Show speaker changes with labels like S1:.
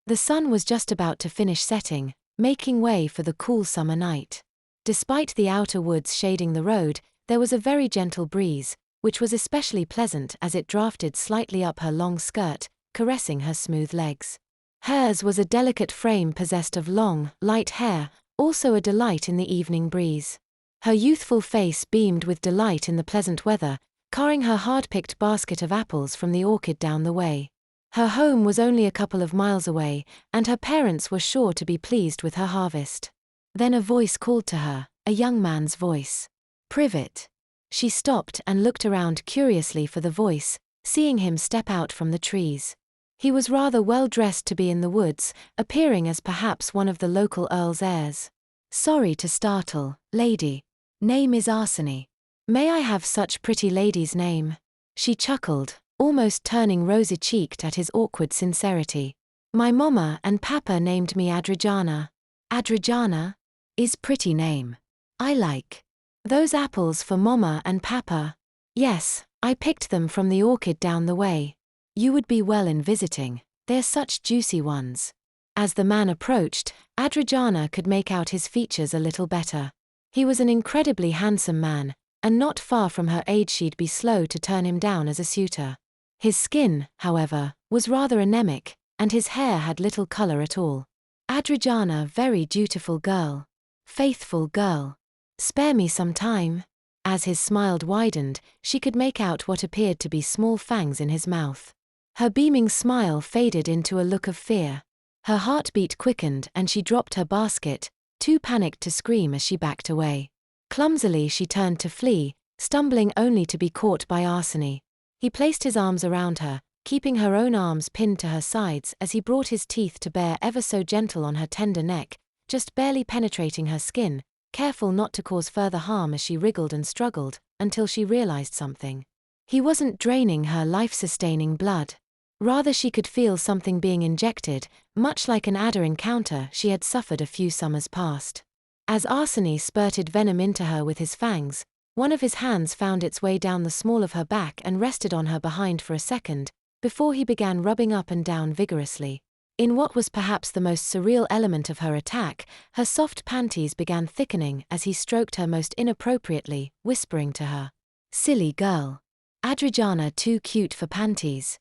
S1: The sun was just about to finish setting, making way for the cool summer night. Despite the outer woods shading the road, there was a very gentle breeze, which was especially pleasant as it drafted slightly up her long skirt, caressing her smooth legs. Hers was a delicate frame possessed of long, light hair, also a delight in the evening breeze. Her youthful face beamed with delight in the pleasant weather, carrying her hard-picked basket of apples from the orchard down the way. Her home was only a couple of miles away, and her parents were sure to be pleased with her harvest. Then a voice called to her, a young man's voice. "Privet." She stopped and looked around curiously for the voice, seeing him step out from the trees. He was rather well dressed to be in the woods, appearing as perhaps one of the local earl's heirs. "Sorry to startle, lady. Name is Arseny. May I have such pretty lady's name?" She chuckled, almost turning rosy-cheeked at his awkward sincerity. "My mama and papa named me Adrijana." "Adrijana? Is pretty name. I like. Those apples for mama and papa?" "Yes, I picked them from the orchard down the way. You would be well in visiting, they're such juicy ones." As the man approached, Adrijana could make out his features a little better. He was an incredibly handsome man, and not far from her age she'd be slow to turn him down as a suitor. His skin, however, was rather anemic, and his hair had little color at all. "Adrijana, very dutiful girl. Faithful girl. Spare me some time." As his smile widened, she could make out what appeared to be small fangs in his mouth. Her beaming smile faded into a look of fear. Her heartbeat quickened and she dropped her basket, too panicked to scream as she backed away. Clumsily she turned to flee, stumbling only to be caught by Arseny. He placed his arms around her, keeping her own arms pinned to her sides as he brought his teeth to bear ever so gentle on her tender neck, just barely penetrating her skin, careful not to cause further harm as she wriggled and struggled, until she realized something. He wasn't draining her life-sustaining blood. Rather she could feel something being injected, much like an adder encounter she had suffered a few summers past. As Arseny spurted venom into her with his fangs, one of his hands found its way down the small of her back and rested on her behind for a second, before he began rubbing up and down vigorously. In what was perhaps the most surreal element of her attack, her soft panties began thickening as he stroked her most inappropriately, whispering to her, "Silly girl. Adrijana too cute for panties."